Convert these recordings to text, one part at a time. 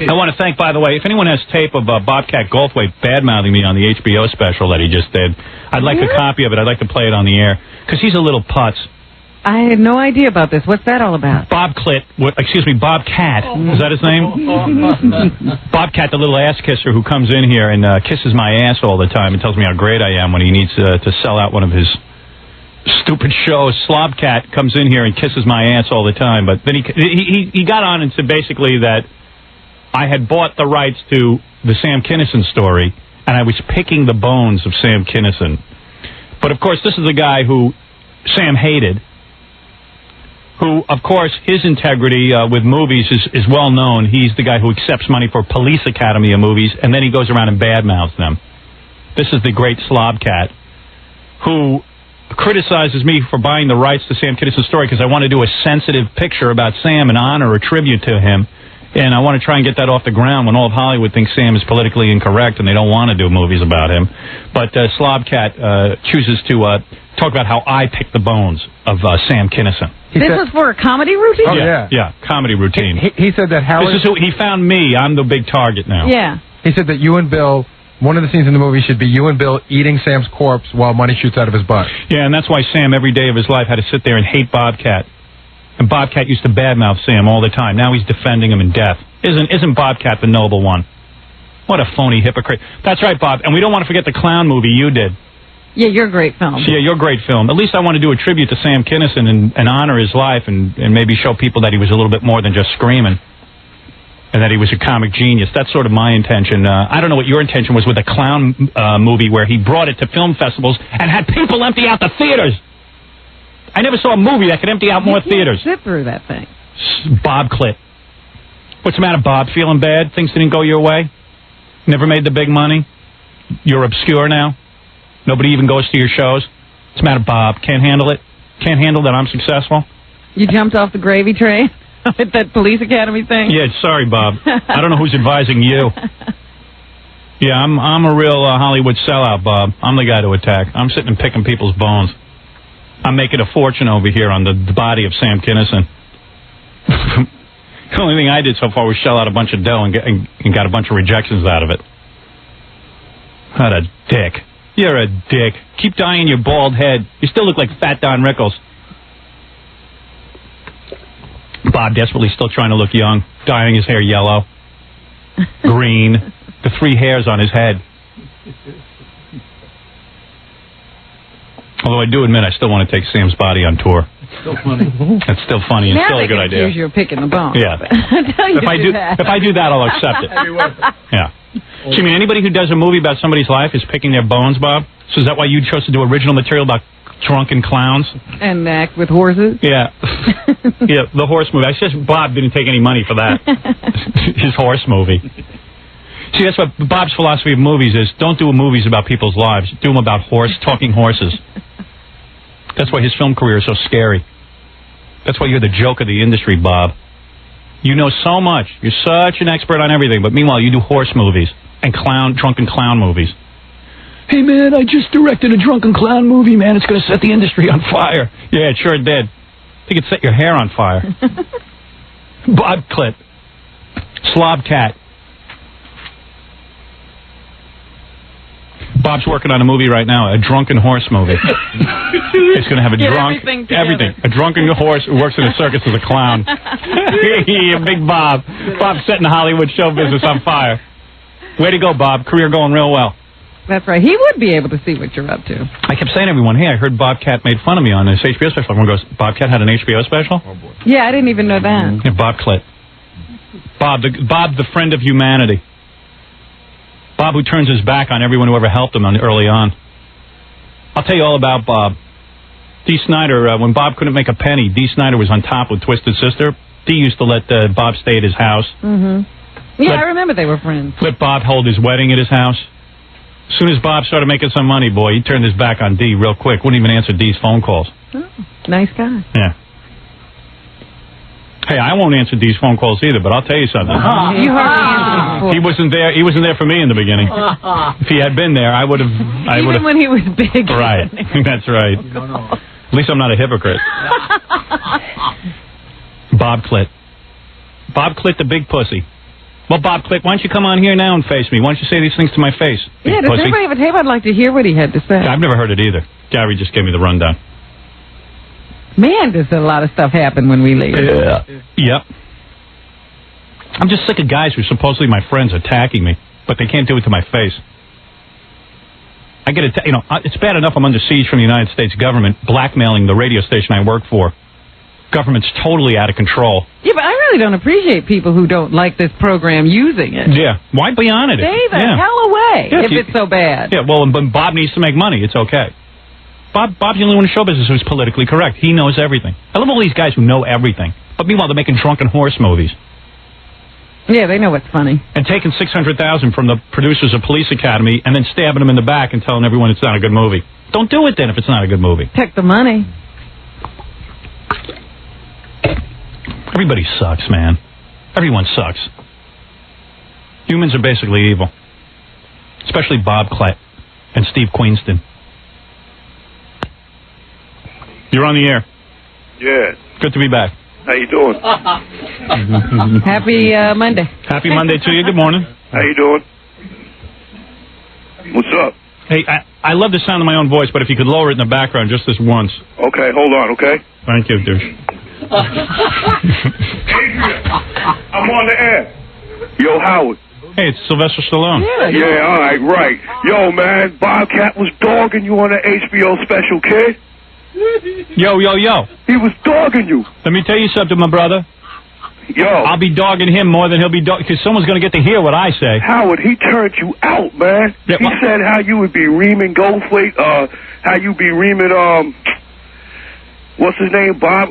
I want to thank, by the way, if anyone has tape of Bobcat Goldthwait bad-mouthing me on the HBO special that he just did, I'd like a copy of it. I'd like to play it on the air, because he's a little putz. I had no idea about this. What's that all about? Bobcat. Is that his name? Bobcat, the little ass kisser who comes in here and kisses my ass all the time and tells me how great I am when he needs to sell out one of his stupid shows. Slobcat comes in here and kisses my ass all the time, but then he got on and said basically that I had bought the rights to the Sam Kinison story, and I was picking the bones of Sam Kinison. But, of course, this is the guy who Sam hated, who, of course, his integrity with movies is well known. He's the guy who accepts money for Police Academy of movies, and then he goes around and badmouths them. This is the great Slobcat, who criticizes me for buying the rights to Sam Kinison's story because I want to do a sensitive picture about Sam and honor a tribute to him. And I want to try and get that off the ground when all of Hollywood thinks Sam is politically incorrect and they don't want to do movies about him. But Slobcat chooses to talk about how I picked the bones of Sam Kinison. This was for a comedy routine? Oh, yeah. Yeah, comedy routine. He said that Howard... He found me. I'm the big target now. Yeah. He said that you and Bill... One of the scenes in the movie should be you and Bill eating Sam's corpse while money shoots out of his butt. Yeah, and that's why Sam, every day of his life, had to sit there and hate Bobcat. And Bobcat used to badmouth Sam all the time. Now he's defending him in death. Isn't Bobcat the noble one? What a phony hypocrite. That's right, Bob. And we don't want to forget the clown movie you did. Yeah, your great film. Yeah, your great film. At least I want to do a tribute to Sam Kinison and honor his life and maybe show people that he was a little bit more than just screaming. And that he was a comic genius. That's sort of my intention. I don't know what your intention was with the clown movie where he brought it to film festivals and had people empty out the theaters. I never saw a movie that could empty out more theaters. Sit through that thing. Bob Clit. What's the matter, Bob? Feeling bad? Things didn't go your way? Never made the big money? You're obscure now? Nobody even goes to your shows? What's the matter, Bob? Can't handle it? Can't handle that I'm successful? You jumped off the gravy train? At that Police Academy thing? Yeah, sorry, Bob. I don't know who's advising you. Yeah, I'm a real Hollywood sellout, Bob. I'm the guy to attack. I'm sitting and picking people's bones. I'm making a fortune over here on the body of Sam Kinison. The only thing I did so far was shell out a bunch of dough and got a bunch of rejections out of it. What a dick. You're a dick. Keep dyeing your bald head. You still look like Fat Don Rickles. Bob desperately still trying to look young, dyeing his hair yellow, green, the 3 hairs on his head. Although I do admit I still want to take Sam's body on tour. It's still funny. It's still funny and still a good idea. You're picking the bone. Yeah. If I do that, I'll accept it. Yeah. Jimmy, anybody who does a movie about somebody's life is picking their bones, Bob? So is that why you chose to do original material about drunken clowns? And act with horses? Yeah. Yeah, the horse movie. I guess Bob didn't take any money for that. His horse movie. See, that's what Bob's philosophy of movies is. Don't do movies about people's lives. Do them about talking horses. That's why his film career is so scary. That's why you're the joke of the industry, Bob. You know so much. You're such an expert on everything, but meanwhile you do horse movies and drunken clown movies. Hey, man, I just directed a drunken clown movie, man. It's going to set the industry on fire. Yeah, it sure did. I think it set your hair on fire. Bob Clit. Slobcat. Bob's working on a movie right now, a drunken horse movie. It's going to have everything. A drunken horse who works in a circus as a clown. Big Bob. Bob's setting the Hollywood show business on fire. Way to go, Bob. Career going real well. That's right. He would be able to see what you're up to. I kept saying to everyone, hey, I heard Bobcat made fun of me on this HBO special. Everyone goes, Bobcat had an HBO special? Oh, boy. Yeah, I didn't even know that. Yeah, Bob Clit. Bob, the friend of humanity. Bob who turns his back on everyone who ever helped him early on. I'll tell you all about Bob. Dee Snider, when Bob couldn't make a penny, Dee Snider was on top with Twisted Sister. Dee used to let Bob stay at his house. Mm-hmm. Yeah, I remember they were friends. Let Bob hold his wedding at his house. As soon as Bob started making some money, boy, he turned his back on Dee real quick. Wouldn't even answer Dee's phone calls. Oh, nice guy. Yeah. Hey, I won't answer Dee's phone calls either, but I'll tell you something. You hardly answered before. He wasn't there for me in the beginning. If he had been there, I would have. Even when he was big. Right. That's right. At least I'm not a hypocrite. Bob Clit. Bob Clit, the big pussy. Well, Bob Click, why don't you come on here now and face me? Why don't you say these things to my face? Yeah, does anybody have a tape? I'd like to hear what he had to say. I've never heard it either. Gary just gave me the rundown. Man, does a lot of stuff happen when we leave. Yeah. Yep. I'm just sick of guys who are supposedly my friends attacking me, but they can't do it to my face. I get it's bad enough I'm under siege from the United States government, blackmailing the radio station I work for. Government's totally out of control. Yeah, but I really don't appreciate people who don't like this program using it. Yeah, why be on it? Stay the hell away if it's so bad. Yeah, well, but Bob needs to make money. It's okay. Bob's the only one in show business who's politically correct. He knows everything. I love all these guys who know everything. But meanwhile, they're making drunken horse movies. Yeah, they know what's funny. And taking $600,000 from the producers of Police Academy and then stabbing them in the back and telling everyone it's not a good movie. Don't do it then if it's not a good movie. Take the money. Everybody sucks, man. Everyone sucks. Humans are basically evil. Especially Bobcat and Steve Queenston. You're on the air. Yeah. Good to be back. How you doing? Happy Monday. Happy Monday to you. Good morning. How you doing? What's up? Hey, I love the sound of my own voice, but if you could lower it in the background just this once. Okay, hold on, okay? Thank you, douche. I'm on the air. Yo, Howard. Hey, it's Sylvester Stallone. Yeah, all right, right. Yo, man, Bobcat was dogging you on the HBO special, kid. Yo. He was dogging you. Let me tell you something, my brother. Yo. I'll be dogging him more than he'll be dogging, because someone's going to get to hear what I say. Howard, he turned you out, man. Yeah, he said how you would be reaming Goldflake, how you be reaming, what's his name, Bob,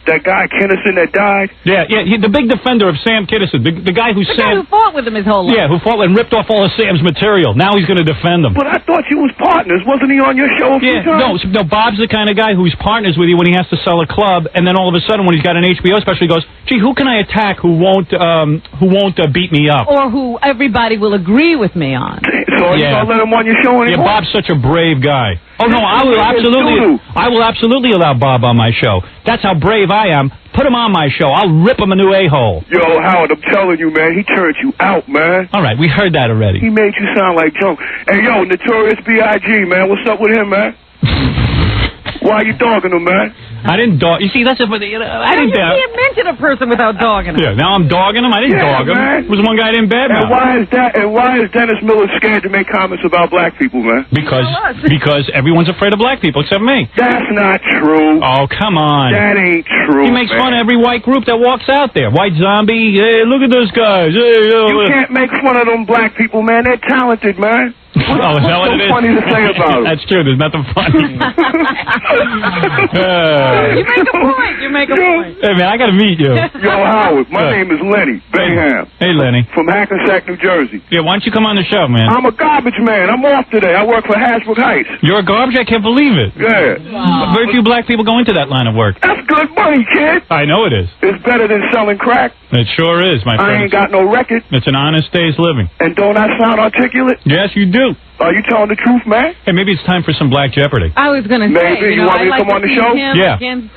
that guy Kinnison that died? Yeah, the big defender of Sam Kinison, the guy who The guy who fought with him his whole life. Yeah, who fought and ripped off all of Sam's material. Now he's going to defend him. But I thought you was partners. Wasn't he on your show a few times? No, Bob's the kind of guy who's partners with you when he has to sell a club, and then all of a sudden when he's got an HBO special, he goes, gee, who can I attack who won't beat me up? Or who everybody will agree with me on. So you gonna let him on your show anymore? Yeah, Bob's such a brave guy. Oh no, I will absolutely allow Bob on my show. That's how brave I am. Put him on my show. I'll rip him a new a-hole. Yo, Howard, I'm telling you, man, he turned you out, man. All right, we heard that already. He made you sound like junk. Hey, yo, Notorious B.I.G., man, what's up with him, man? Why you dogging him, man? I didn't dog. You see, that's a. I didn't. You can't mention a person without dogging him. Yeah, now I'm dogging him. I didn't dog him. Man. It was one guy I didn't badmouth. And why is Dennis Miller scared to make comments about black people, man? Because everyone's afraid of black people except me. That's not true. Oh, come on. That ain't true. He makes fun of every white group that walks out there. White zombie. Hey, look at those guys. Hey, you can't make fun of them black people, man. They're talented, man. Oh, is that what it is? Funny to say about it. That's true. There's nothing funny. You make a point. Hey, man, I got to meet you. Yo, Howard, my name is Lenny Bingham. Hey, Lenny. From Hackensack, New Jersey. Yeah, why don't you come on the show, man? I'm a garbage man. I'm off today. I work for Hasbrook Heights. You're a garbage? I can't believe it. Yeah. Wow. Very few black people go into that line of work. That's good money, kid. I know it is. It's better than selling crack. It sure is, my friend. I ain't got no record. It's an honest day's living. And don't I sound articulate? Yes, you do. Are you telling the truth, man? Hey, maybe it's time for some Black Jeopardy. I was going to say, maybe. You want me to come on the show? Yeah. Against,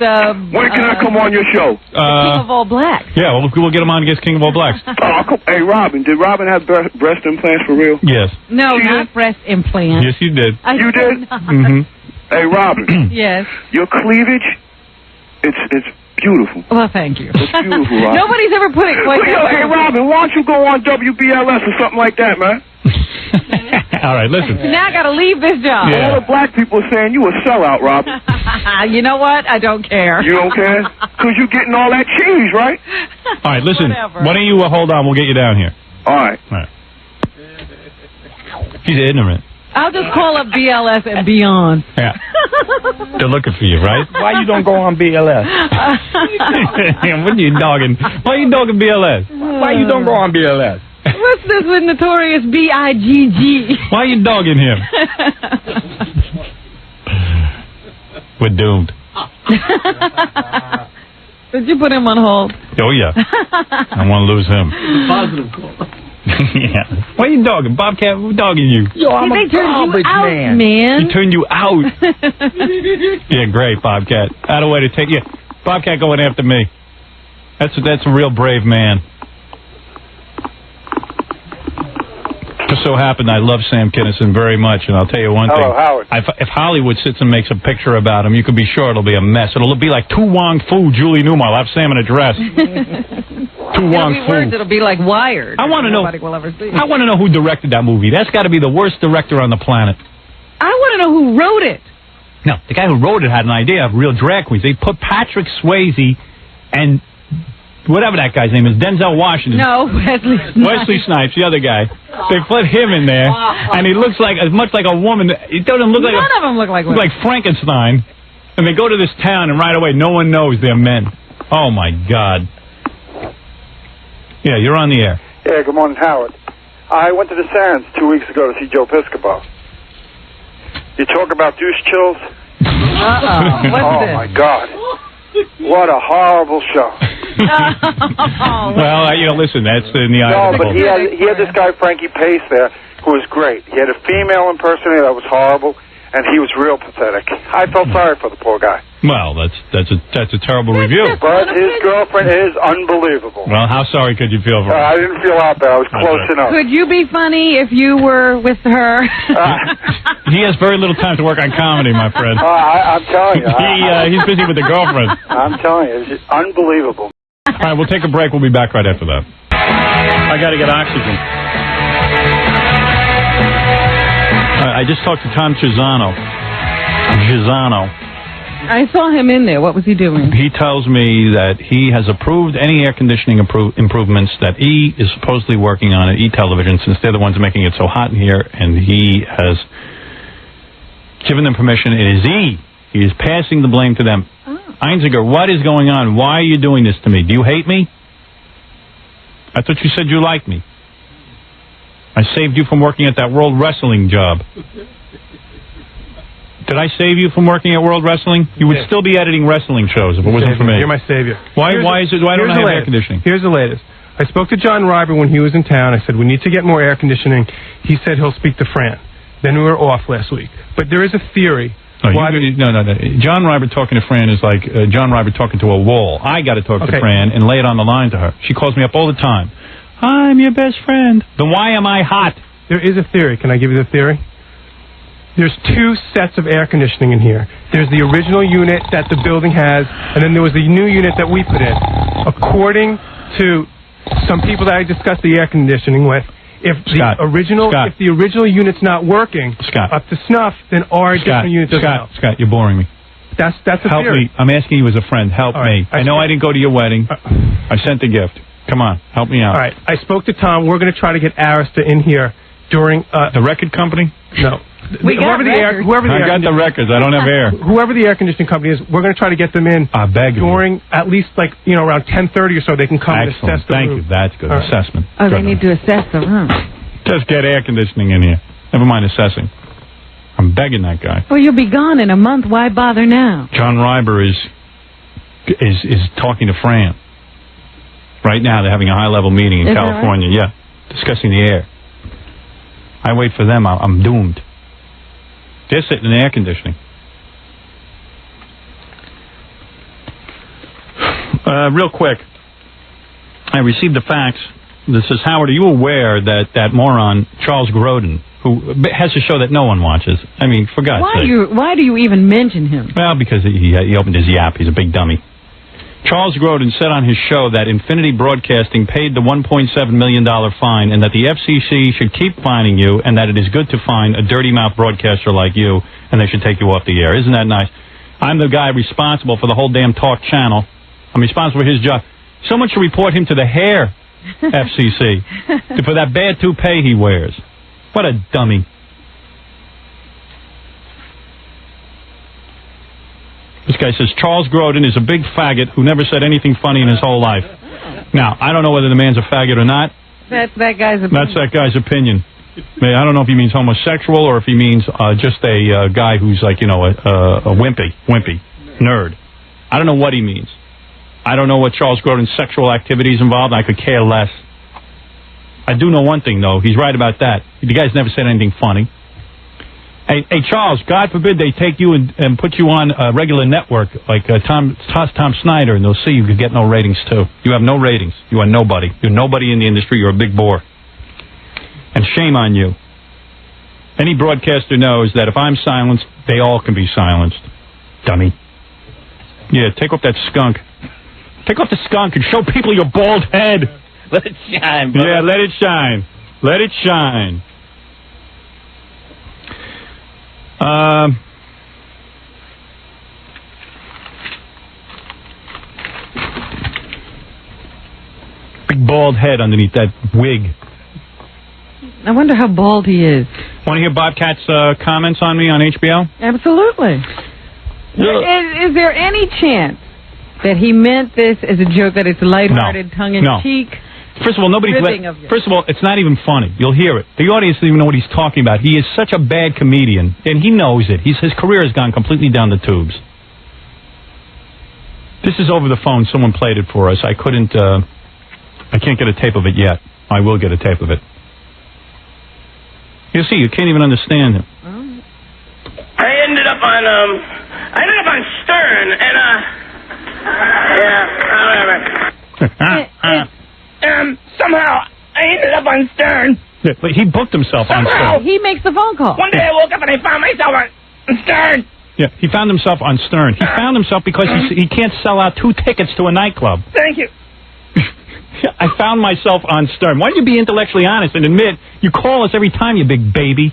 when can I come on your show? King of All Blacks. Yeah, we'll get him on against King of All Blacks. Hey, Robin, did Robin have breast implants for real? Yes. No, not breast implants. Yes, you did. You did? Mm-hmm. Hey, Robin. Yes. Your cleavage, it's beautiful. Well, thank you. It's beautiful, Robin. Nobody's ever put it quite that way. Hey, Robin, why don't you go on WBLS or something like that, man? All right, listen. Now I got to leave this job. Yeah. All the black people are saying you a sellout, Robin. You know what? I don't care. You don't care? Because you're getting all that cheese, right? All right, listen. Whatever. Why don't you hold on? We'll get you down here. All right. She's ignorant. I'll just call up BLS and beyond. Yeah. They're looking for you, right? Why you don't go on BLS? What are you dogging? Why are you dogging BLS? Why you don't go on BLS? What's this with Notorious B.I.G.G.? Why are you dogging him? We're doomed. Did you put him on hold? Oh, yeah. I want to lose him. Positive call. Yeah. Why are you dogging? Bobcat, who's dogging you? Yo, I'm they a turned you garbage out, man. He turned you out. Yeah, great, Bobcat. Out of way to take you. Bobcat going after me. That's a real brave man. just so happened I love Sam Kinison very much, and I'll tell you one thing. Hello, Howard. If Hollywood sits and makes a picture about him, you can be sure it'll be a mess. It'll be like Tu Wong Fu, Julie Newmar. I'll have Sam in a dress. Tu Wong Fu. It'll be like Wired. I want to know. Nobody will ever see. I want to know who directed that movie. That's got to be the worst director on the planet. I want to know who wrote it. No, the guy who wrote it had an idea of real drag queens. They put Patrick Swayze and whatever that guy's name is, Denzel Washington. No, Wesley Snipes. Wesley Snipes, the other guy. They put him in there, and he looks like as much like a woman. He doesn't look like None of them look like women. like Frankenstein. And they go to this town, and right away, no one knows they're men. Oh my God. Yeah, you're on the air. Yeah, good morning, Howard. I went to the Sands 2 weeks ago to see Joe Piscopo. You talk about douche chills? Uh-oh. What's Oh, this? my God. What a horrible show. Well, listen, that's in the eye No, of the but beholder. he had this guy, Frankie Pace, there, who was great. He had a female impersonator that was horrible, and he was real pathetic. I felt sorry for the poor guy. Well, that's a terrible review. But his girlfriend is unbelievable. Well, how sorry could you feel for her? I didn't feel out there. I was close enough. Could you be funny if you were with her? He has very little time to work on comedy, my friend. I'm telling you. He's busy with the girlfriend. I'm telling you, it's just unbelievable. All right, we'll take a break. We'll be back right after that. I got to get oxygen. I just talked to Tom Gisano. I saw him in there. What was he doing? He tells me that he has approved any air conditioning improvements that E is supposedly working on at E Television, since they're the ones making it so hot in here, and he has given them permission. It is E. He is passing the blame to them. Einziger, what is going on? Why are you doing this to me? Do you hate me? I thought you said you liked me. I saved you from working at that World Wrestling job. Did I save you from working at World Wrestling? You would still be editing wrestling shows if it wasn't for me. You're my savior. Why don't I have air conditioning? Here's the latest. I spoke to John Ryber when he was in town. I said, we need to get more air conditioning. He said he'll speak to Fran. Then we were off last week. But there is a theory. No. John Ryber talking to Fran is like John Ryber talking to a wall. I got to talk to Fran and lay it on the line to her. She calls me up all the time. I'm your best friend. Then why am I hot? There is a theory. Can I give you the theory? There's two sets of air conditioning in here. There's the original unit that the building has, and then there was the new unit that we put in. According to some people that I discussed the air conditioning with, if the original unit's not working up to snuff, then our different unit doesn't help. Scott, you're boring me. That's a Help theory. me. I'm asking you as a friend. Help me. I know I didn't go to your wedding. I sent the gift. Come on, help me out. All right. I spoke to Tom. We're going to try to get Arista in here during the record company. No. Whoever I got the records. I don't have air. Whoever the air conditioning company is, we're going to try to get them in. I beg you. During at least around 10:30 or so, they can come and assess the room. Thank you. That's good. All right. Assessment. Oh, they need to assess the room. Just get air conditioning in here. Never mind assessing. I'm begging that guy. Well, you'll be gone in a month. Why bother now? John Ryber is talking to Fran. Right now, they're having a high-level meeting in California. Right? Yeah, discussing the air. I wait for them. I'm doomed. They're sitting in air conditioning. Real quick, I received a fax that says, Howard, are you aware that moron, Charles Grodin, who has a show that no one watches? I mean, for God's sake. Why do you even mention him? Well, because he opened his yap. He's a big dummy. Charles Grodin said on his show that Infinity Broadcasting paid the $1.7 million fine and that the FCC should keep fining you and that it is good to fine a dirty-mouth broadcaster like you and they should take you off the air. Isn't that nice? I'm the guy responsible for the whole damn talk channel. I'm responsible for his job. Someone should report him to the hair FCC for that bad toupee he wears. What a dummy. This guy says, Charles Grodin is a big faggot who never said anything funny in his whole life. Now, I don't know whether the man's a faggot or not. That's that guy's opinion. That's that guy's opinion. I don't know if he means homosexual or if he means just a guy who's like, a wimpy nerd. I don't know what he means. I don't know what Charles Grodin's sexual activities involved. I could care less. I do know one thing, though. He's right about that. The guy's never said anything funny. Hey, Charles, God forbid they take you and put you on a regular network like Tom Snyder, and they'll see you could get no ratings, too. You have no ratings. You are nobody. You're nobody in the industry. You're a big bore. And shame on you. Any broadcaster knows that if I'm silenced, they all can be silenced. Dummy. Yeah, take off that skunk. Take off the skunk and show people your bald head. Let it shine, brother. Yeah, let it shine. Let it shine. Big bald head underneath that wig. I wonder how bald he is. Want to hear Bobcat's comments on me on HBO? Absolutely. Is there any chance that he meant this as a joke, that it's lighthearted, tongue-in-cheek? First of all, First of all, it's not even funny. You'll hear it. The audience doesn't even know what he's talking about. He is such a bad comedian, and he knows it. His career has gone completely down the tubes. This is over the phone. Someone played it for us. I can't get a tape of it yet. I will get a tape of it. You see, you can't even understand him. I ended up on Stern, and somehow I ended up on Stern. Yeah, but he booked himself on Stern. He makes the phone call. One day I woke up and I found myself on Stern. Yeah, he found himself on Stern. He found himself because he can't sell out 2 tickets to a nightclub. Thank you. I found myself on Stern. Why don't you be intellectually honest and admit you call us every time, you big baby?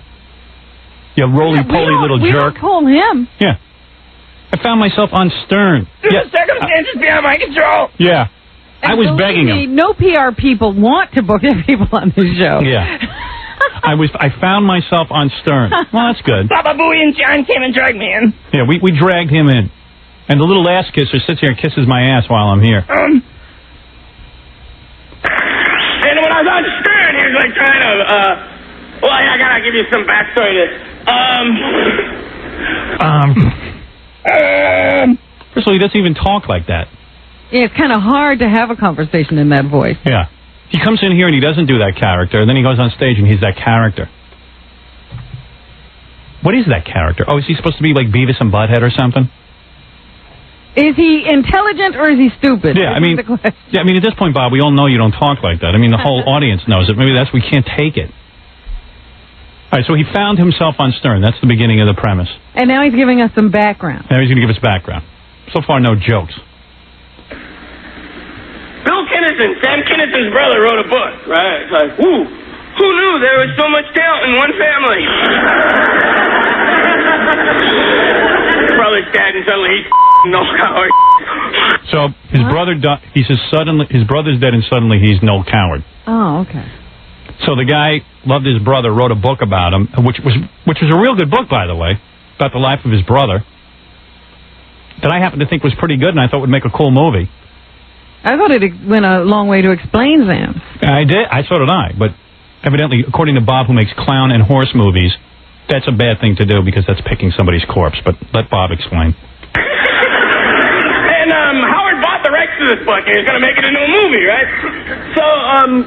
You roly-poly little we jerk. don't call him. Yeah. I found myself on Stern. The circumstances beyond my control. Yeah. And I was begging him. No PR people want to book their people on this show. Yeah. I found myself on Stern. Well, that's good. Baba Booey and John came and dragged me in. Yeah, we dragged him in. And the little ass kisser sits here and kisses my ass while I'm here. And when I was on Stern, he was like trying to, well, I gotta give you some backstory to this. First of all, he doesn't even talk like that. Yeah, it's kind of hard to have a conversation in that voice. Yeah. He comes in here and he doesn't do that character, and then he goes on stage and he's that character. What is that character? Oh, is he supposed to be like Beavis and Butthead or something? Is he intelligent or is he stupid? Yeah, I mean, at this point, Bob, we all know you don't talk like that. I mean, the whole audience knows it. Maybe that's we can't take it. All right, so he found himself on Stern. That's the beginning of the premise. And now he's giving us some background. Now he's going to give us background. So far, no jokes. Bill Kinnison, Sam Kinnison's brother, wrote a book, right? It's like, who knew there was so much talent in one family? Brother's dead, and suddenly he's no coward. So his brother died. He says suddenly his brother's dead, and suddenly he's no coward. Oh, okay. So the guy loved his brother, wrote a book about him, which was a real good book, by the way, about the life of his brother, that I happen to think was pretty good, and I thought would make a cool movie. I thought it went a long way to explain Sam. I did. So did I. But evidently, according to Bob, who makes clown and horse movies, that's a bad thing to do because that's picking somebody's corpse. But let Bob explain. And Howard bought the rights to this book, and he's going to make it into a movie, right? So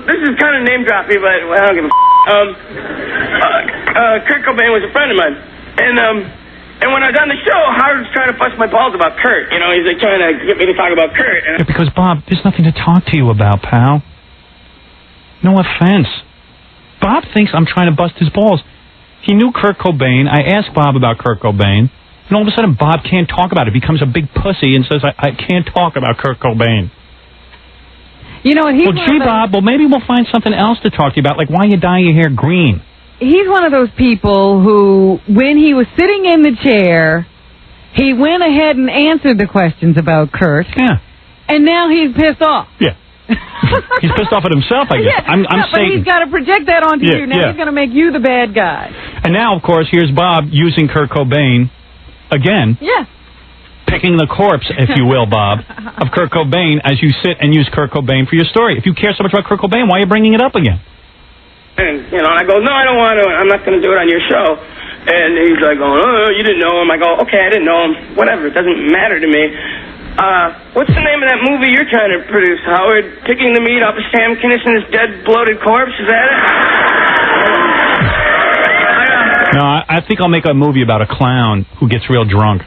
this is kind of name droppy, but I don't give a Kurt Cobain was a friend of mine, and when I was on the show, Howard was trying to bust my balls about Kurt. You know, he's like trying to get me to talk about Kurt. And because, Bob, there's nothing to talk to you about, pal. No offense. Bob thinks I'm trying to bust his balls. He knew Kurt Cobain. I asked Bob about Kurt Cobain, and all of a sudden Bob can't talk about it. Becomes a big pussy and says, I can't talk about Kurt Cobain. You know, and he's Bob, well, maybe we'll find something else to talk to you about, like why you dye your hair green. He's one of those people who, when he was sitting in the chair, he went ahead and answered the questions about Kurt. Yeah. And now he's pissed off. Yeah. He's pissed off at himself, I guess. Yeah, but he's got to project that onto you. Now he's going to make you the bad guy. And now, of course, here's Bob using Kurt Cobain again. Yeah. picking the corpse, if you will, Bob, of Kurt Cobain as you sit and use Kurt Cobain for your story. If you care so much about Kurt Cobain, why are you bringing it up again? And, you know, I go, no, I don't want to. I'm not going to do it on your show. And he's like, oh, you didn't know him. I go, okay, I didn't know him. Whatever, it doesn't matter to me. What's the name of that movie you're trying to produce, Howard? Picking the meat off of Sam Kinnison's dead, bloated corpse? Is that it? No, I think I'll make a movie about a clown who gets real drunk.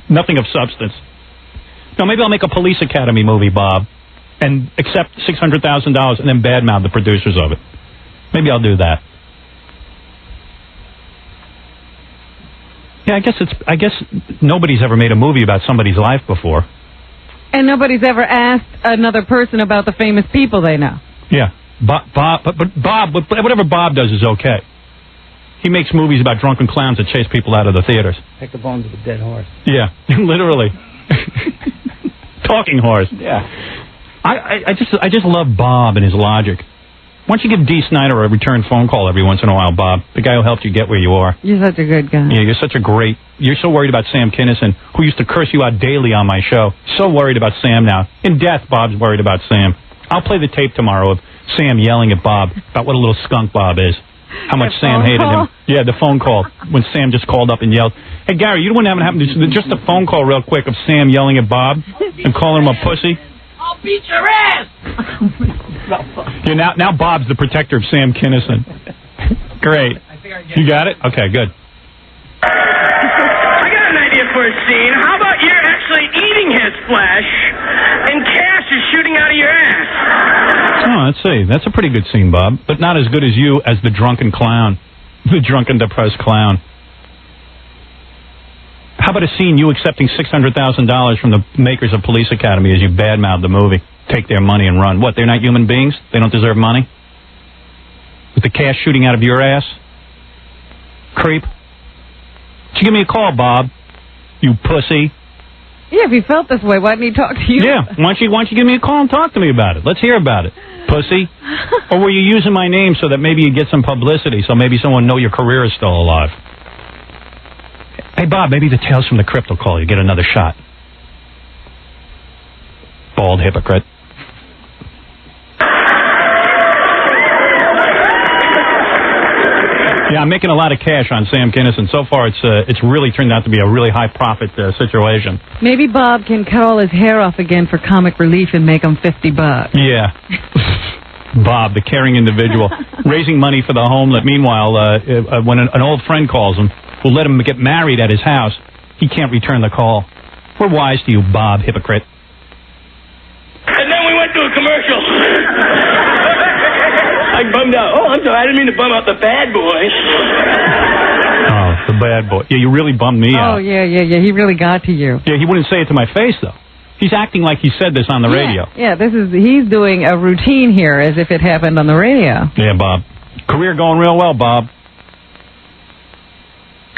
Nothing of substance. No, maybe I'll make a Police Academy movie, Bob, and accept $600,000 and then badmouth the producers of it. Maybe I'll do that. Yeah, I guess nobody's ever made a movie about somebody's life before. And nobody's ever asked another person about the famous people they know. Yeah. But Bob, whatever Bob does is okay. He makes movies about drunken clowns that chase people out of the theaters. Like the bones of a dead horse. Yeah, literally. Talking horse. Yeah. I just love Bob and his logic. Why don't you give D. Snyder a return phone call every once in a while, Bob? The guy who helped you get where you are. You're such a good guy. Yeah, you're so worried about Sam Kinison, who used to curse you out daily on my show. So worried about Sam now. In death, Bob's worried about Sam. I'll play the tape tomorrow of Sam yelling at Bob about what a little skunk Bob is. How much Sam hated him. Yeah, the phone call when Sam just called up and yelled. Hey, Gary, you don't want to have it happen. Just a phone call real quick of Sam yelling at Bob and calling him a pussy. I'll beat your ass! Yeah, now Bob's the protector of Sam Kinison. Great. You got it? Okay, good. I got an idea for a scene. How about you're actually eating his flesh and Cash is shooting out of your ass? Oh, let's see. That's a pretty good scene, Bob. But not as good as you as the drunken clown. The drunken, depressed clown. How about a scene you accepting $600,000 from the makers of Police Academy as you badmouth the movie? Take their money and run. What, they're not human beings? They don't deserve money? With the cash shooting out of your ass? Creep. Why don't you give me a call, Bob? You pussy. Yeah, if he felt this way, why didn't he talk to you? Yeah, why don't you give me a call and talk to me about it? Let's hear about it, pussy. Or were you using my name so that maybe you get some publicity, so maybe someone know your career is still alive? Hey, Bob, maybe the Tales from the Crypt will call you. Get another shot. Bald hypocrite. Yeah, I'm making a lot of cash on Sam Kinison. So far, it's really turned out to be a really high-profit situation. Maybe Bob can cut all his hair off again for comic relief and make him $50. Yeah. Bob, the caring individual, raising money for the homeless. Meanwhile, when an old friend calls him, who'll let him get married at his house, he can't return the call. We're wise to you, Bob, hypocrite. And then we went to a commercial. I bummed out. Oh, I'm sorry. I didn't mean to bum out the bad boy. Oh, the bad boy. Yeah, you really bummed me out. Oh, yeah. He really got to you. Yeah, he wouldn't say it to my face, though. He's acting like he said this on the radio. Yeah, he's doing a routine here as if it happened on the radio. Yeah, Bob. Career going real well, Bob.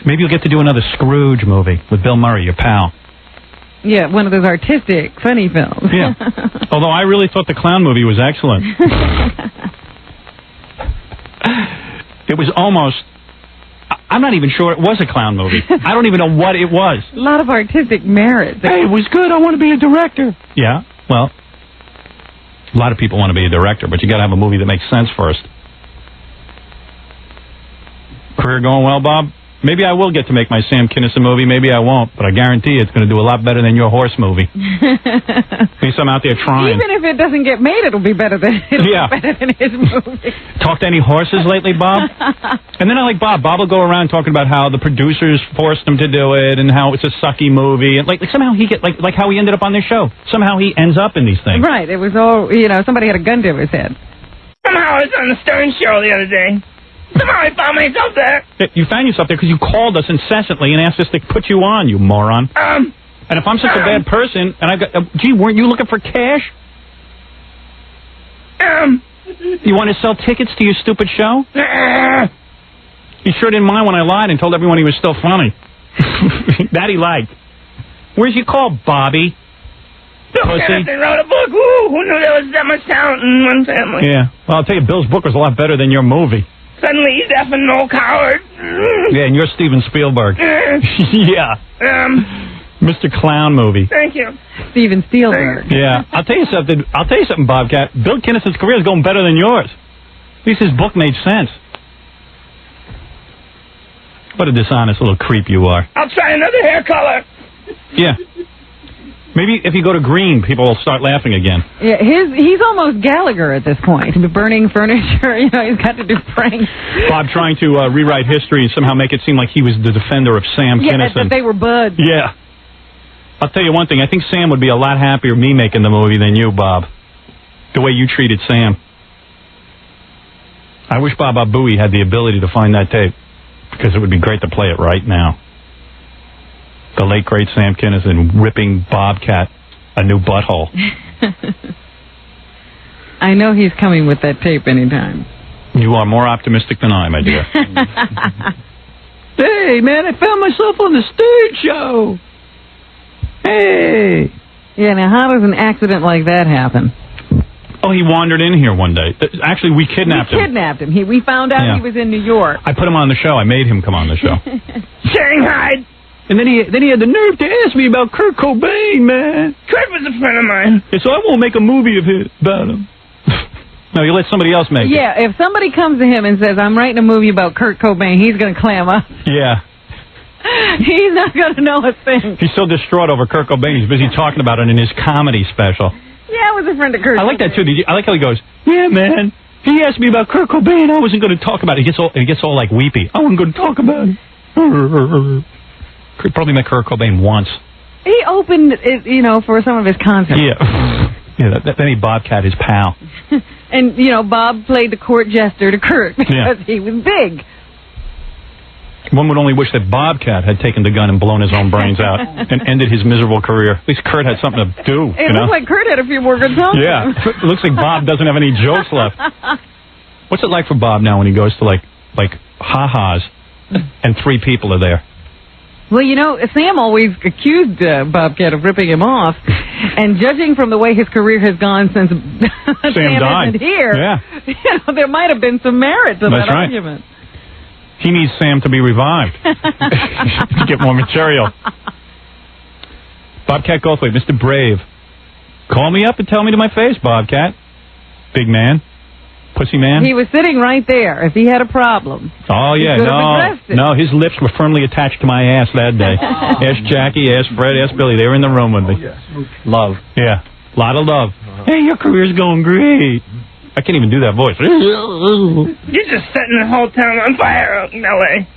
Maybe you'll get to do another Scrooge movie with Bill Murray, your pal. Yeah, one of those artistic, funny films. Yeah. Although I really thought the clown movie was excellent. It was almost... I'm not even sure it was a clown movie. I don't even know what it was. A lot of artistic merit. Hey, it was good. I want to be a director. Yeah, well, a lot of people want to be a director, but you got to have a movie that makes sense first. Career going well, Bob? Maybe I will get to make my Sam Kinison movie. Maybe I won't, but I guarantee it's going to do a lot better than your horse movie. At least I'm out there trying. Even if it doesn't get made, it'll be better than his movie. Talk to any horses lately, Bob? And then I like Bob. Bob will go around talking about how the producers forced him to do it and how it's a sucky movie. And like somehow he get like how he ended up on their show. Somehow he ends up in these things. Right. It was all, somebody had a gun to his head. Somehow I was on the Stern Show the other day. Somehow I found myself there. You found yourself there because you called us incessantly and asked us to put you on, you moron. And if I'm such a bad person, and I've got... gee, weren't you looking for cash? You want to sell tickets to your stupid show? You sure didn't mind when I lied and told everyone he was still funny. That he liked. Where's your call, Bobby? Bill Kennison wrote a book. Ooh, who knew there was that much talent in one family? Yeah. Well, I'll tell you, Bill's book was a lot better than your movie. Suddenly he's effing no coward. Yeah, and you're Steven Spielberg. Yeah. Mr. Clown movie. Thank you. Steven Spielberg. Yeah. I'll tell you something, Bobcat. Bill Kinnison's career is going better than yours. At least his book made sense. What a dishonest little creep you are. I'll try another hair color. Yeah. Maybe if you go to green, people will start laughing again. Yeah, he's almost Gallagher at this point. Burning furniture, he's got to do pranks. Bob trying to rewrite history and somehow make it seem like he was the defender of Sam Kinison. Yeah, that they were buds. Yeah. I'll tell you one thing. I think Sam would be a lot happier me making the movie than you, Bob. The way you treated Sam. I wish Baba Booey had the ability to find that tape, because it would be great to play it right now. The late, great Sam Kinison ripping Bobcat a new butthole. I know he's coming with that tape anytime. You are more optimistic than I, my dear. Hey, man, I found myself on the stage show. Hey. Yeah, now how does an accident like that happen? Oh, he wandered in here one day. Actually, we kidnapped him. We kidnapped him. We found out he was in New York. I put him on the show. I made him come on the show. Shanghai. And then he had the nerve to ask me about Kurt Cobain, man. Kurt was a friend of mine. Yeah, so I won't make a movie of his about him. No, you let somebody else make it. Yeah, if somebody comes to him and says, I'm writing a movie about Kurt Cobain, he's going to clam up. Yeah. He's not going to know a thing. He's so distraught over Kurt Cobain, he's busy talking about it in his comedy special. Yeah, I was a friend of Kurt I like that, too. I like how he goes, yeah, man, he asked me about Kurt Cobain, I wasn't going to talk about it. He gets all like, weepy. I wasn't going to talk about it. Probably met Kurt Cobain once. He opened it, for some of his concerts. Yeah. Yeah, then he Bobcat his pal. And, Bob played the court jester to Kurt because he was big. One would only wish that Bobcat had taken the gun and blown his own brains out and ended his miserable career. At least Kurt had something to do. It looks like Kurt had a few more good songs. Yeah, it looks like Bob doesn't have any jokes left. What's it like for Bob now when he goes to, like ha-has and 3 people are there? Well, Sam always accused Bobcat of ripping him off, and judging from the way his career has gone since Sam died. isn't here, there might have been some merit to that argument. He needs Sam to be revived to get more material. Bobcat Goldthwait, Mr. Brave. Call me up and tell me to my face, Bobcat. Big man. Pussy man. He was sitting right there. If he had a problem. Oh, yeah. No, his lips were firmly attached to my ass that day. Ask Jackie, ask Fred, ask Billy. They were in the room with me. Love. Yeah. A lot of love. Hey, your career's going great. I can't even do that voice. You're just setting the whole town on fire out in L.A.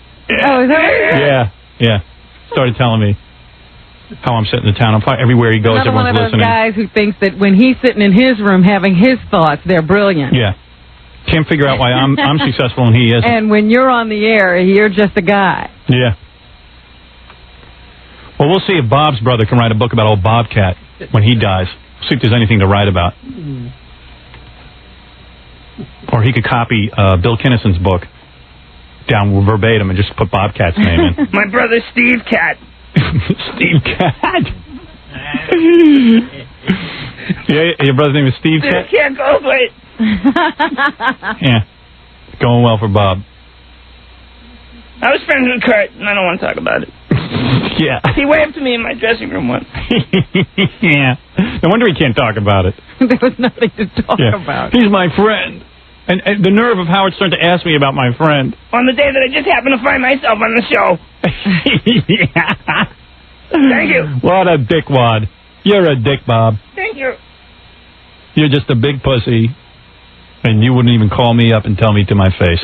Oh, is that right? Yeah. Started telling me how I'm setting the town on fire. Everywhere he goes, Another everyone's one of those listening. guys who thinks that when he's sitting in his room having his thoughts, they're brilliant. Yeah. Can't figure out why I'm successful and he isn't. And when you're on the air, you're just a guy. Yeah. Well, we'll see if Bob's brother can write a book about old Bobcat when he dies. See if there's anything to write about. Or he could copy Bill Kinnison's book down verbatim and just put Bobcat's name in. My brother Steve Cat. Steve Cat. Yeah, your brother's name is Steve Cat? Cat Goldthwait. Yeah. Going well for Bob. I was friends with Kurt, and I don't want to talk about it. Yeah. He waved to me in my dressing room once. Yeah. No wonder he can't talk about it. There was nothing to talk about. He's my friend. And the nerve of Howard Stern to ask me about my friend. On the day that I just happened to find myself on the show. Yeah. Thank you. What a dickwad. You're a dick, Bob. Thank you. You're just a big pussy. And you wouldn't even call me up and tell me to my face.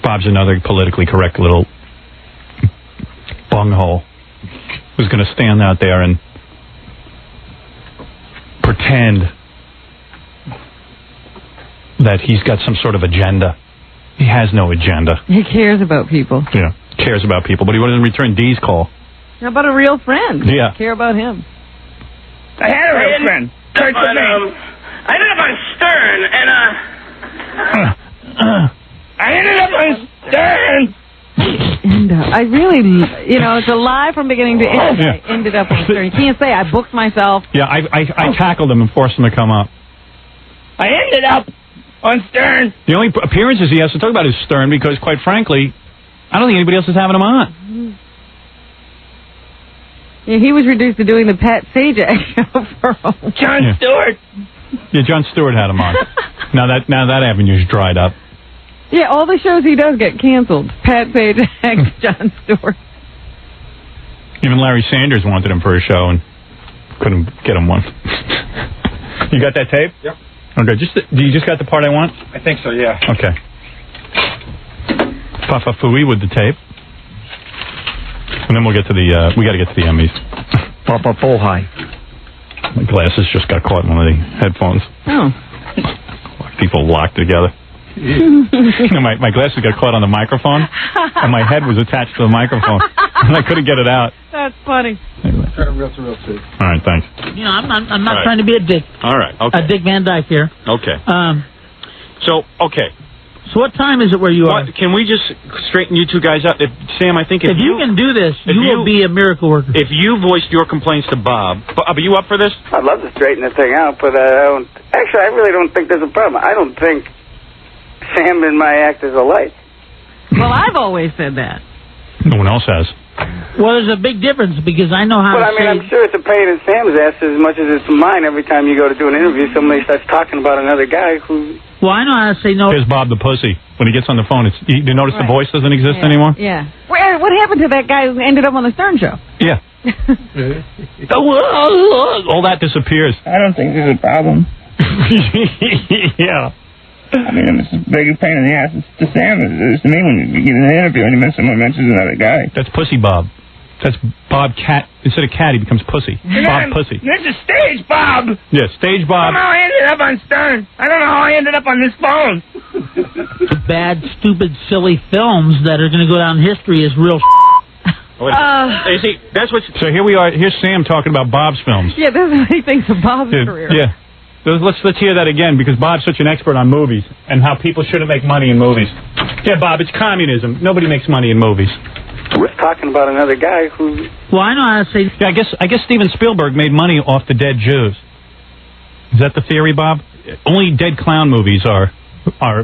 Bob's another politically correct little bunghole who's going to stand out there and pretend that he's got some sort of agenda. He has no agenda. He cares about people. Yeah, cares about people, but he wouldn't return Dee's call. How about a real friend? Yeah. Care about him. I had a real friend. Kurt Cobain. I ended up on Stern, and I ended up on Stern. And I really, it's a lie from beginning to end. I ended up on Stern. You can't say I booked myself. Yeah, I tackled him and forced him to come up. I ended up on Stern. The only appearances he has to talk about is Stern because, quite frankly, I don't think anybody else is having him on. Yeah, he was reduced to doing the Pat Sajak show for a while. Jon Stewart. Yeah, Jon Stewart had him on. Now that avenue's dried up. Yeah, all the shows he does get canceled. Pat Sajak, Jon Stewart. Even Larry Sanders wanted him for a show and couldn't get him one. You got that tape? Yep. Okay, you just got the part I want? I think so, yeah. Okay. Papa Fooey with the tape. And then we'll get to the, we got to get to the Emmys. Papa Full High. My glasses just got caught in one of the headphones. Oh. people locked together. My glasses got caught on the microphone, and my head was attached to the microphone, and I couldn't get it out. That's funny. Anyway. Try to real to real too. All right, thanks. You know, I'm not trying to be a dick. All right, okay. A Dick Van Dyke here. Okay. Okay. So what time is it where you are? Can we just straighten you two guys out? Sam, I think if you can do this, you will be a miracle worker. If you voiced your complaints to Bob, are you up for this? I'd love to straighten this thing out, but I don't. Actually, I really don't think there's a problem. I don't think Sam and my act is alike. Well, I've always said that. No one else has. Well, there's a big difference because I know how But to I mean, I'm sure it's a pain in Sam's ass as much as it's mine every time you go to do an interview. Somebody starts talking about another guy who... Well, I know how to say no. Here's Bob the pussy. When he gets on the phone, you notice the voice doesn't exist anymore? Yeah. What happened to that guy who ended up on the Stern Show? Yeah. All that disappears. I don't think there's a problem. Yeah. I mean, it's as big a pain in the ass to Sam as it is to me when you get in an interview and someone mentions another guy. That's Pussy Bob. That's Bobcat. Instead of cat, he becomes Pussy. Bob Pussy. This is Stage Bob. Yeah, Stage Bob. Somehow I ended up on Stern. I don't know how I ended up on this phone. Bad, stupid, silly films that are going to go down in history as real. You see, that's what. So here we are. Here's Sam talking about Bob's films. Yeah, this is what he thinks of Bob's career. Yeah. Let's hear that again, because Bob's such an expert on movies and how people shouldn't make money in movies. Yeah, Bob, it's communism. Nobody makes money in movies. We're talking about another guy who... Well, I know how to say... Yeah, I guess Steven Spielberg made money off the dead Jews. Is that the theory, Bob? Only dead clown movies are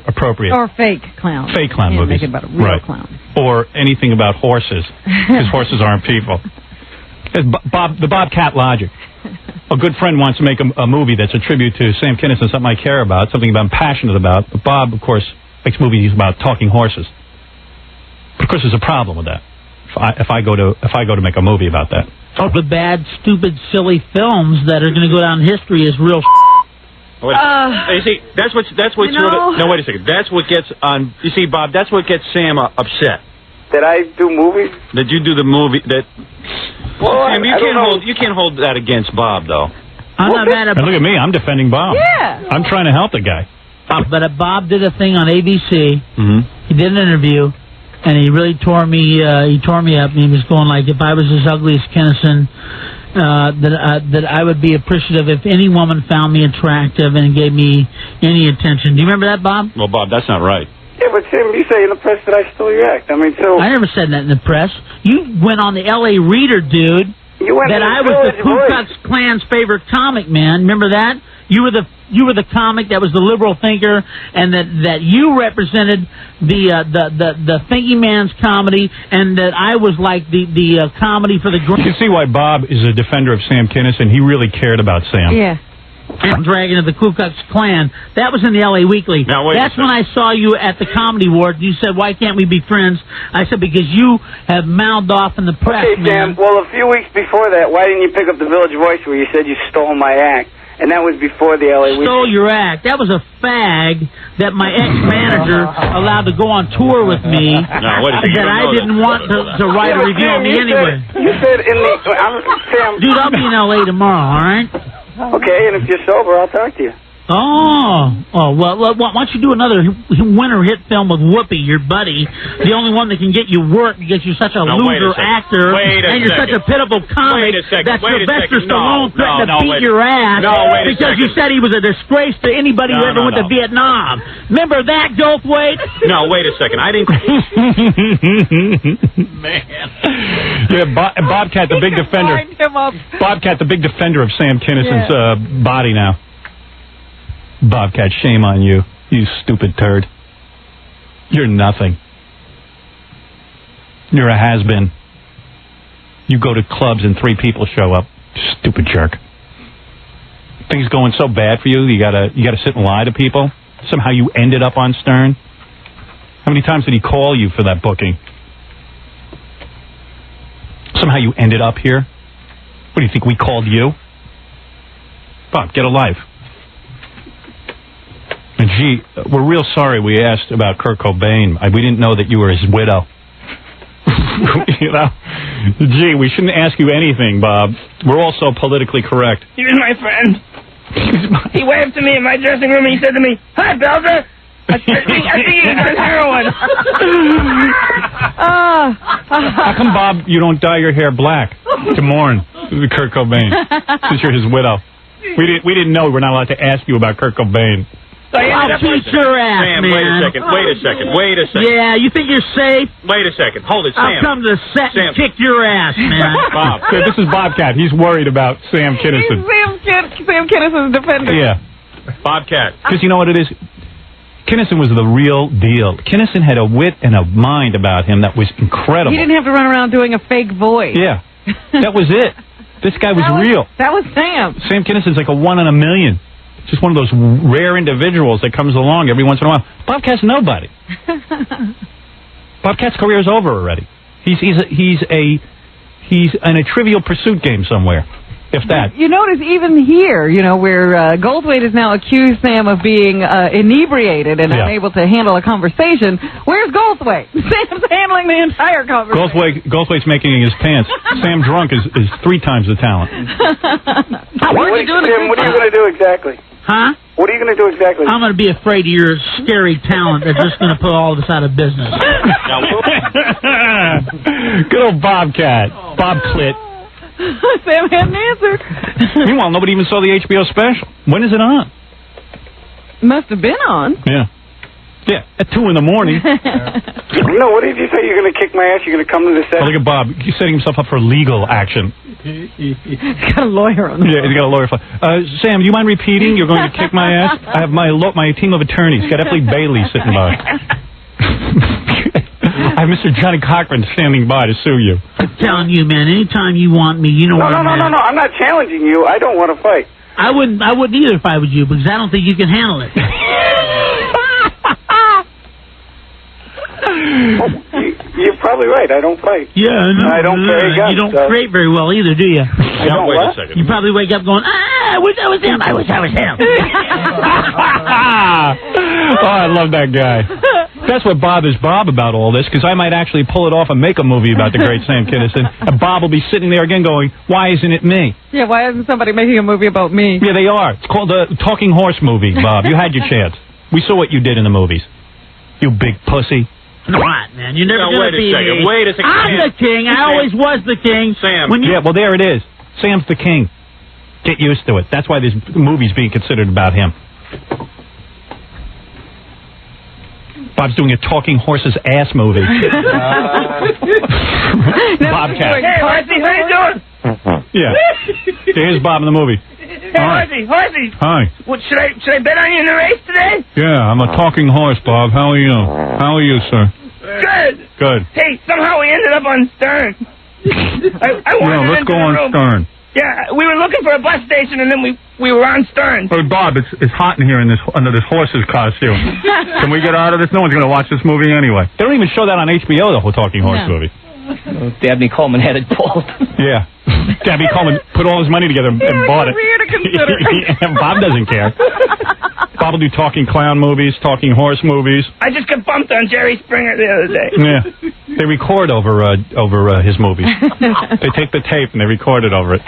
appropriate. Or fake clowns. Fake clown movies. Make it about a real clown. Or anything about horses, because horses aren't people. The Bobcat logic. A good friend wants to make a movie that's a tribute to Sam Kinison, something I care about, something I'm passionate about. But Bob, of course, makes movies about talking horses. Of course, there's a problem with that. If I go to make a movie about that. The bad, stupid, silly films that are going to go down in history as real. You see, that's what no, wait a second. That's what gets on. You see, Bob, that's what gets Sam upset. Did I do movies? Did you do the movie that? Well, Sam, you can't hold that against Bob, though. I'm not mad at. And look at me, I'm defending Bob. Yeah. I'm trying to help the guy. But Bob did a thing on ABC. Mm-hmm. He did an interview, and he really tore me. He tore me up. And he was going like, if I was as ugly as Kinison, that I would be appreciative if any woman found me attractive and gave me any attention. Do you remember that, Bob? Well, Bob, that's not right. Yeah, but Tim, you say in the press that I stole your act. I mean, so... I never said that in the press. You went on the L.A. Reader, dude. You went that I was the Ku Klux Klan's favorite comic, man. Remember that? You were the comic that was the liberal thinker, and that you represented the thinking man's comedy, and that I was like the comedy for the... You can see why Bob is a defender of Sam Kinison. He really cared about Sam. Yeah. Dragon of the Ku Klux Klan. That was in the L.A. Weekly. Now, that's when I saw you at the Comedy Award. You said, why can't we be friends? I said, because you have mouthed off in the press, okay, man. Sam, well, a few weeks before that, why didn't you pick up the Village Voice where you said you stole my act? And that was before the L.A. Weekly. Stole your act. That was a fag that my ex-manager allowed to go on tour with me. No, wait a second. That I didn't want to write a review on me anyway. You said in the... Sam... Dude, I'll be in L.A. tomorrow, all right? Okay, and if you're sober, I'll talk to you. Well, why don't you do another winter hit film with Whoopi, your buddy, the only one that can get you work because you're such a loser actor, and you're such a pitiful comic that Sylvester Stallone threatened to beat your ass because you said he was a disgrace to anybody who ever went to Vietnam. Remember that, Goldthwait? No, wait a second. I didn't... Man. Yeah, Bobcat, the big defender. Bobcat, the big defender of Sam Kinison's body now. Bobcat, shame on you, you stupid turd. You're nothing. You're a has-been. You go to clubs and 3 people show up. Stupid jerk. Things going so bad for you, you gotta sit and lie to people? Somehow you ended up on Stern? How many times did he call you for that booking? Somehow you ended up here? What do you think, we called you? Bob, get a life. And gee, we're real sorry we asked about Kurt Cobain. We didn't know that you were his widow. You know? Gee, we shouldn't ask you anything, Bob. We're all so politically correct. He was my friend. He waved to me in my dressing room and he said to me, "Hi, Belzer." I think he's on heroin. How come, Bob, you don't dye your hair black to mourn Kurt Cobain, since you're his widow? We didn't know we were not allowed to ask you about Kurt Cobain. So I'll beat your ass, Sam, man. wait a second. Yeah, you think you're safe? Wait a second. Hold it, Sam. I'll come to the set and kick your ass, man. Bob, this is Bobcat. He's worried about Sam Kinison. He's Sam Kinison's defender. Yeah. Bobcat. Because you know what it is? Kinison was the real deal. Kinison had a wit and a mind about him that was incredible. He didn't have to run around doing a fake voice. Yeah. That was it. This guy was real. That was Sam. Sam Kinison's like a 1 in a million. Just one of those rare individuals that comes along every once in a while. Bobcat's nobody. Bobcat's career is over already. He's in a Trivial Pursuit game somewhere, if that. You notice even here, where Goldthwait has now accused Sam of being inebriated and unable to handle a conversation. Where's Goldthwait? Sam's handling the entire conversation. Goldthwait's making his pants. Sam drunk is 3 times the talent. What are you going to do exactly? Huh? What are you going to do exactly? I'm going to be afraid of your scary talent that's just going to put all of us out of business. Good old Bobcat. Bob Clit. Sam had an answer. Meanwhile, nobody even saw the HBO special. When is it on? Must have been on. Yeah. Yeah, at 2 in the morning. No, what did you say? You're going to kick my ass? You're going to come to the set? Oh, look at Bob. He's setting himself up for legal action. He's got a lawyer on the phone. Yeah, he's got a lawyer. Sam, do you mind repeating? You're going to kick my ass? I have my team of attorneys. Got F. Lee Bailey sitting by. I have Mr. Johnny Cochran standing by to sue you. I'm telling you, man, anytime you want me, you know what I'm at. No, I'm not challenging you. I don't want to fight. I wouldn't either if I was you, because I don't think you can handle it. You're probably right. I don't fight. Yeah, I don't carry guns. You don't create very well either, do you? I don't wait what? a second. You probably wake up going, I wish I was him. I wish I was him. Oh, I love that guy. That's what bothers Bob about all this, because I might actually pull it off and make a movie about the great Sam Kinison, and Bob will be sitting there again going, why isn't it me? Yeah, why isn't somebody making a movie about me? Yeah, they are. It's called the Talking Horse movie, Bob. You had your chance. We saw what you did in the movies. You big pussy. What, man? You're never going to be me. Wait a second. I'm the king. I always was the king. Sam. Yeah, well, there it is. Sam's the king. Get used to it. That's why this movie's being considered about him. Bob's doing a Talking Horse's ass movie. Bobcat. Hey, Horsey, how you doing? Yeah. Here's Bob in the movie. Hey, Horsey. Hi. What, should I bet on you in the race today? Yeah, I'm a talking horse, Bob. How are you? How are you, sir? Good. Hey, somehow we ended up on Stern. I wandered let's into go the on room. Stern. Yeah, we were looking for a bus station, and then we were on Stern. Hey, Bob, it's hot in here under this horse's costume. Can we get out of this? No one's going to watch this movie anyway. They don't even show that on HBO, the whole Talking Horse movie. Dabney Coleman had it pulled. Yeah. Dabney Coleman put all his money together and bought it. Bob doesn't care. Bob will do talking clown movies, talking horse movies. I just got bumped on Jerry Springer the other day. Yeah. They record over his movies. They take the tape and they record it over it.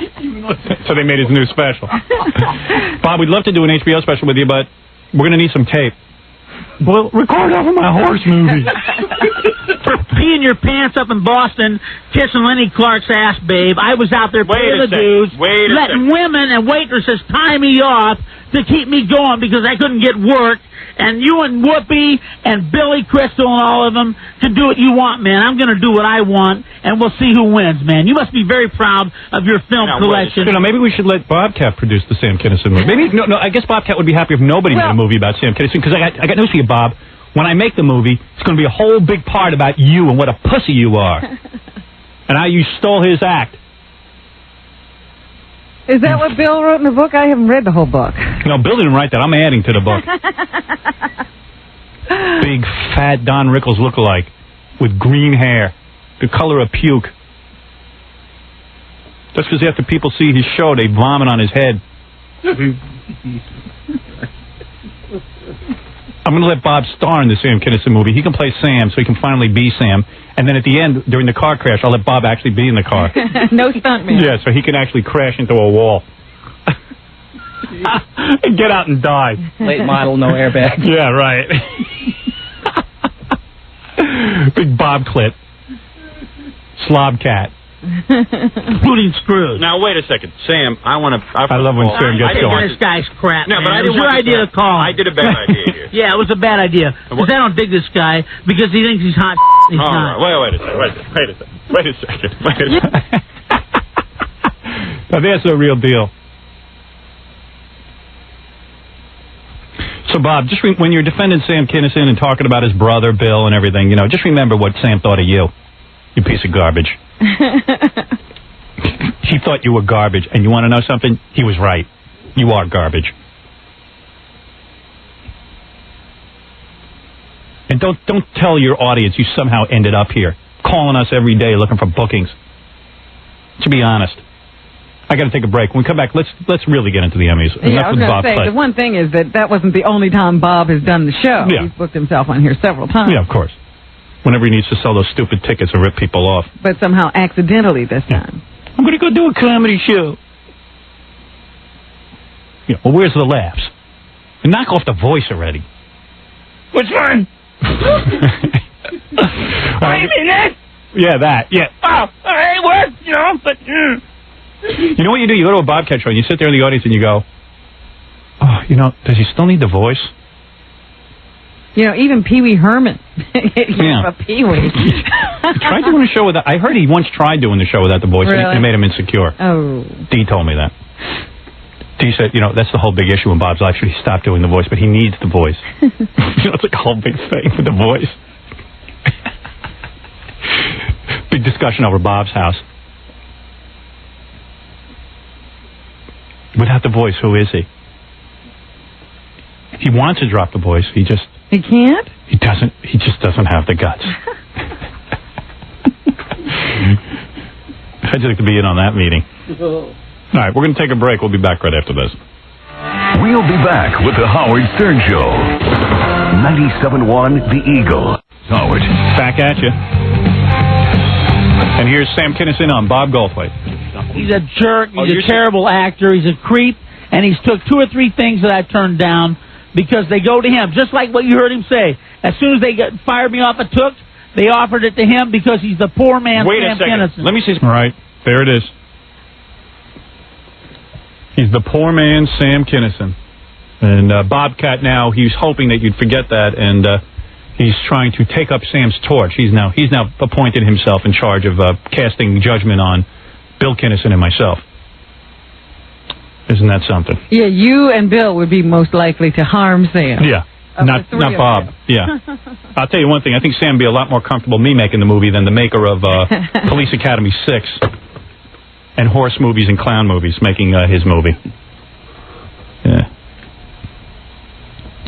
So they made his new special. Bob, we'd love to do an HBO special with you, but we're going to need some tape. Well, record over my horse movie. Peeing your pants up in Boston, kissing Lenny Clark's ass, babe. I was out there paying the dues, letting women and waitresses tie me off to keep me going because I couldn't get work. And you and Whoopi and Billy Crystal and all of them can do what you want, man. I'm going to do what I want, and we'll see who wins, man. You must be very proud of your film collection. Maybe we should let Bobcat produce the Sam Kinison movie. Maybe no. I guess Bobcat would be happy if nobody made a movie about Sam Kinison, because I got news for you, Bob. When I make the movie, it's going to be a whole big part about you and what a pussy you are, and how you stole his act. Is that what Bill wrote in the book? I haven't read the whole book. No, Bill didn't write that. I'm adding to the book. Big, fat Don Rickles lookalike with green hair, the color of puke. Just because after people see his show, they vomit on his head. I'm going to let Bob star in the Sam Kinison movie. He can play Sam, so he can finally be Sam. And then at the end, during the car crash, I'll let Bob actually be in the car. No stuntman. Yeah, so he can actually crash into a wall. And get out and die. Late model, no airbag. Yeah, right. Big Bob clit. Slobcat. Including Scrooge. Now, wait a second. Sam, I want to... I love when Sam gets going. This guy's crap, No, man. but I It was didn't your want idea to call him. I did a bad idea here. Yeah, it was a bad idea. Because I don't dig this guy because he thinks he's hot. He's All not. right, wait a second. Now, that's the real deal. So, Bob, just when you're defending Sam Kinison and talking about his brother, Bill, and everything, you know, just remember what Sam thought of you. You piece of garbage. He thought you were garbage, and you want to know something? He was right. You are garbage. And don't tell your audience you somehow ended up here, calling us every day looking for bookings. To be honest. I got to take a break. When we come back, let's really get into the Emmys. Yeah, I was going to say, the one thing is that wasn't the only time Bob has done the show. Yeah. He's booked himself on here several times. Yeah, of course. Whenever he needs to sell those stupid tickets and rip people off. But somehow accidentally this time. I'm going to go do a comedy show. Yeah, well, where's the laughs? And knock off the voice already. Which one? Right. You mean that? Yeah, that. Yeah. Oh, it worked, you know, but... You know what you do? You go to a Bobcat show and you sit there in the audience and you go, oh, you know, does he still need the voice? You know, even Pee Wee Herman. Yeah. Pee Wee. Tried doing a show without... I heard he once tried doing the show without the voice, really? and it made him insecure. Oh. Dee told me that. Dee said, you know, that's the whole big issue in Bob's life. Should he stop doing the voice? But he needs the voice. You know, it's like a whole big thing with the voice. Big discussion over Bob's house. Without the voice, who is he? He wants to drop the voice. He just... He can't? He doesn't. He just doesn't have the guts. I'd just like to be in on that meeting. All right, we're going to take a break. We'll be back right after this. We'll be back with the Howard Stern Show. 97.1 The Eagle. Howard. Back at you. And here's Sam Kinison on Bob Goldthwait. He's a jerk. He's a terrible actor. He's a creep. And he's took 2 or 3 things that I turned down because they go to him. Just like what you heard him say. As soon as they fired me off at Tooks, they offered it to him because he's the poor man Wait Sam a second. Kinison. Let me see. All right. There it is. He's the poor man Sam Kinison. And Bobcat now, he's hoping that you'd forget that, and he's trying to take up Sam's torch. He's now appointed himself in charge of casting judgment on Bill Kinison and myself. Isn't that something? Yeah, you and Bill would be most likely to harm Sam. Yeah, not Bob. Yeah. I'll tell you one thing. I think Sam would be a lot more comfortable me making the movie than the maker of Police Academy 6 and horse movies and clown movies making his movie. Yeah.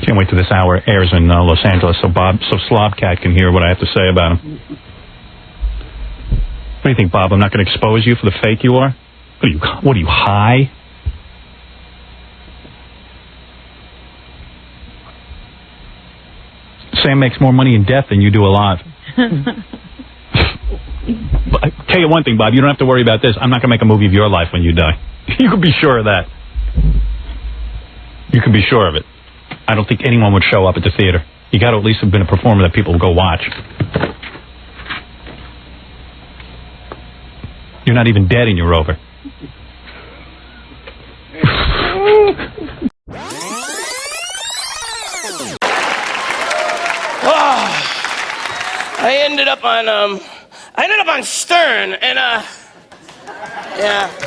Can't wait till this hour airs in Los Angeles so Slobcat can hear what I have to say about him. What do you think, Bob? I'm not going to expose you for the fake you are? What are you, high? Sam makes more money in death than you do alive. But I tell you one thing, Bob, you don't have to worry about this. I'm not going to make a movie of your life when you die. You can be sure of that. You can be sure of it. I don't think anyone would show up at the theater. You got to at least have been a performer that people will go watch. You're not even dead and you're over. I ended up on Stern, and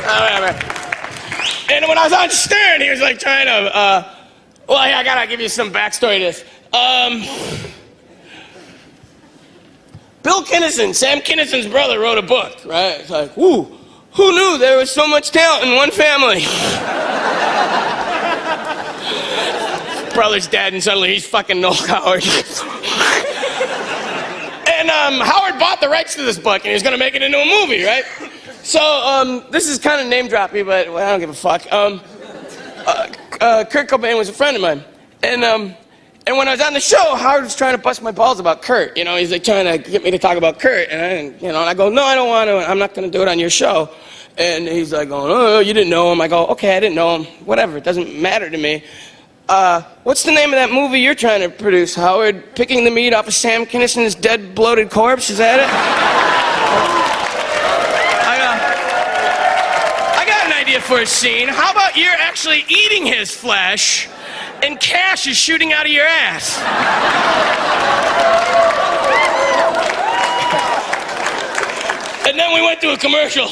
whatever. And when I was on Stern, he was like trying to, well, I gotta give you some backstory to this. Bill Kinison, Sam Kinison's brother, wrote a book, right? It's like, who knew there was so much talent in one family? Brother's dead, and suddenly he's fucking Noel Howard. And Howard bought the rights to this book, and he was gonna make it into a movie, right? So this is kind of name droppy, but well, I don't give a fuck. Kurt Cobain was a friend of mine, and when I was on the show, Howard was trying to bust my balls about Kurt. You know, he's like trying to get me to talk about Kurt, and I go, no, I don't want to. I'm not gonna do it on your show. And he's like going, oh, you didn't know him. I go, okay, I didn't know him. Whatever, it doesn't matter to me. What's the name of that movie you're trying to produce, Howard? Picking the meat off of Sam Kinnison's dead, bloated corpse? Is that it? I got an idea for a scene. How about you're actually eating his flesh and cash is shooting out of your ass? And then we went to a commercial.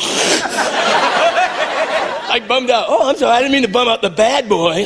I bummed out. Oh, I'm sorry, I didn't mean to bum out the bad boy.